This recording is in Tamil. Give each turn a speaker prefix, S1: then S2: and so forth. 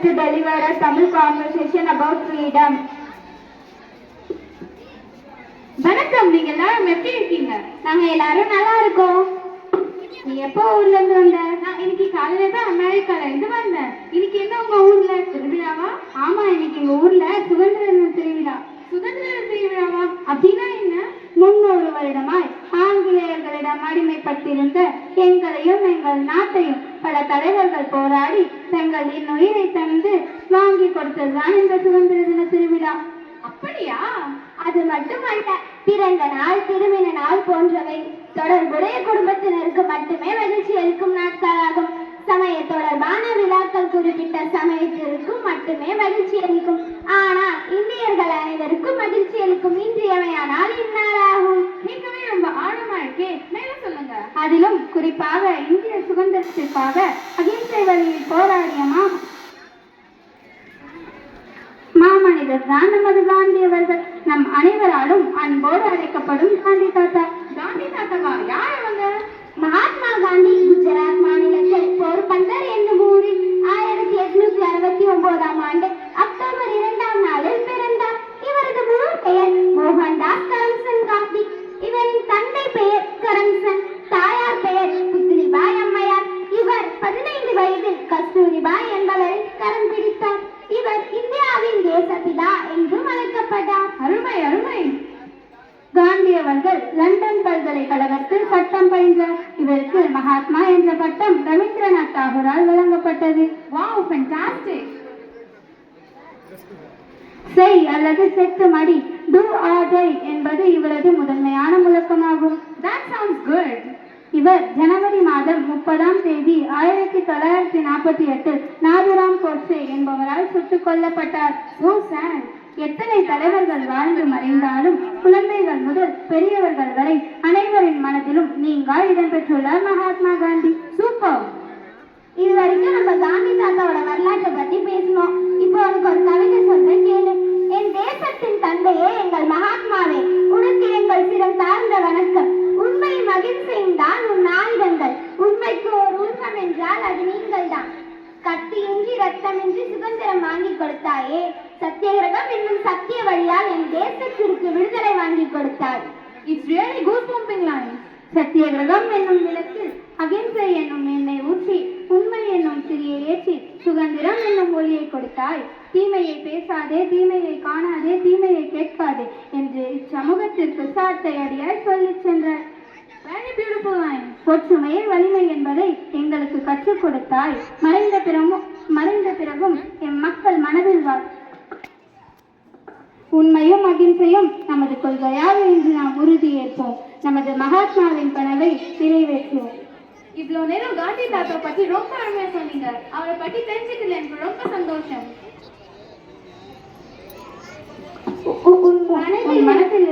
S1: to deliver a Tamil conversation about freedom.
S2: வணக்கம், நீங்க எல்லாரும் எப்படி இருக்கீங்க?
S1: நாங்க எல்லாரும் நல்லா இருக்கோம். நீ எப்போ ஊர்ல இருந்து வந்த?
S2: நான் இன்னைக்கு காலையில தான் அமெரிக்கால இருந்து வந்தேன். இன்னைக்கு என்ன உங்க ஊர்ல திருவிழாவா?
S1: ஆமா, இன்னைக்கு எங்க ஊர்ல சுதந்திர தின திருவிழா.
S2: சுதந்திர திருவிழாவா? அப்படின்னா என்ன?
S1: 300 வருடமாய் ஆங்கிலேயர்களிடம் அடிமைப்பட்டிருந்த எங்களையும் எங்கள் நாட்டையும் பல தலைவர்கள் போராடி தங்களின் உயிரை தந்து வாங்கி கொடுத்ததுதான் இந்த சுதந்திர தின திருவிழா.
S2: அப்படியா?
S1: அது மட்டுமல்ல, பிறந்த நாள், திருமண நாள் போன்றவை தொடர்புடைய குடும்பத்தினருக்கு மட்டுமே மகிழ்ச்சி அளிக்கும் நாட்களாகும். சமய தொடர்பான விழாக்கள் குறிப்பிட்ட சமயத்திற்கும் மட்டுமே மகிழ்ச்சி அளிக்கும். ஆனால் இந்தியர்கள் அனைவருக்கும் மகிழ்ச்சி அளிக்கும் இன்றியமையான நாள் இந்நாளாகும்.
S2: கேட்கவே ரொம்ப ஆழமா இருக்கே, மேல சொல்லுங்க.
S1: அதிலும் குறிப்பாக இந்திய சுதந்திரத்திற்காக அகிம்சை வழியில் போராடிய மாமனிதர் தான் நமது காந்தி அவர்கள். நம் அனைவராலும் அன்போடு அழைக்கப்படும் காந்தி தாத்தா.
S2: காந்தி தாத்தாவா? யார் அவங்க?
S1: மகாத்மா காந்தி குஜராத் மாநிலத்தில் போர்பந்தர் என்னும் ஊரில் 1869ஆம் ஆண்டு அக்டோபர் 2ஆம் நாளில் பிறந்தார். இவரது முழு பெயர் மோகன்தாஸ் கரம்சந்த் காந்தி. இவரின் தந்தை பெயர் கரம்சந்த், தாயார் பெயர் புத்லிபாய் அம்மையார். இவர் 15 வயதில் கஸ்தூரிபாய் என்பவரை கரம் பிடித்தார். இவர் இந்தியாவின் தேசப்பிதா என்றும் அழைக்கப்பட்டார்.
S2: அருமை அருமை.
S1: காந்தி அவர்கள் லண்டன் பல்கலைக்கழகத்தில் சட்டம் பயின்றார். இவருக்கு மகாத்மா என்ற பட்டம் ரவீந்திரநாத் தாகூரால் வழங்கப்பட்டது.
S2: Wow, fantastic.
S1: செய் அல்லது செத்து மடி, டூ ஆர் டை என்பது இவரது முதன்மையான முழக்கமாகும்.
S2: That sounds good.
S1: இவர் ஜனவரி மாதம் 30ஆம் தேதி 1948 நாதுராம் கோட்சே என்பவரால் சுட்டுக் கொல்லப்பட்டார்.
S2: So sad.
S1: எத்தனை தலைவர்கள் வாழ்ந்து மறைந்தாலும் குழந்தைகள் முதல் பெரியவர்கள் வரை அனைவரின் மனதிலும் நீங்கா இடம்பெற்றுள்ளார் மகாத்மா காந்தி.
S2: சூப்பர்.
S1: இது வரைக்கும் நம்ம காந்தி தாத்தாவோட வரலாற்றை பத்தி பேசணும். இப்போ உனக்கு ஒரு கவிதை சொல்றேன், கேளு. என் தேசத்தின் தந்தையே, எங்கள் மகாத்மாவே, உனக்கு எங்கள் சிரம் தாழ்ந்த வணக்கம். உண்மையும் அகிம்சையும் தான் உன் ஆயுதங்கள். உண்மைக்கு ஒரு உருவம் என்றால் அது நீங்கள் தான். கத்தியின்றி ரத்தமின்றி சுதந்திரம் வாங்கி கொடுத்தாயே. சத்தியகிரகம் என்னும் சத்திய வழியால் என் தேசத்திற்கு விடுதலை வாங்கி கொடுத்தாய்.
S2: It's really goosebumps line.
S1: சத்தியகிரகம் என்னும் விளக்கில் அகிம்சை என்னும் எண்ணெய் ஊற்றி, உண்மை என்னும் திரியை ஏற்றி, சுதந்திரம் என்னும் ஒளியை கொடுத்தாய். தீமையை பேசாதே, தீமையை காணாதே, தீமையை கேட்காதே என்று இச்சமூகத்திற்கு சாட்டை அடியாய் சொல்லிச் சென்றார்.
S2: Very beautiful line.
S1: ஒற்றுமையே வலிமை என்பதை எங்களுக்கு கற்றுக் கொடுத்தாய். மறைந்த பிறகும் எம் மக்கள் மனதில் வாழ். உண்மையும் அகிம்சையும் நமது கொள்கையாக என்று நாம் உறுதியேற்போம். நமது மகாத்மாவின் கனவை நிறைவேற்றுவோம்.
S2: இவ்வளோ நேரம் காந்தி தாத்தா பத்தி ரொம்ப அருமையா சொன்னீங்க. அவரை பத்தி தெரிஞ்சுக்கல, எனக்கு ரொம்ப சந்தோஷம்.
S1: மனதில்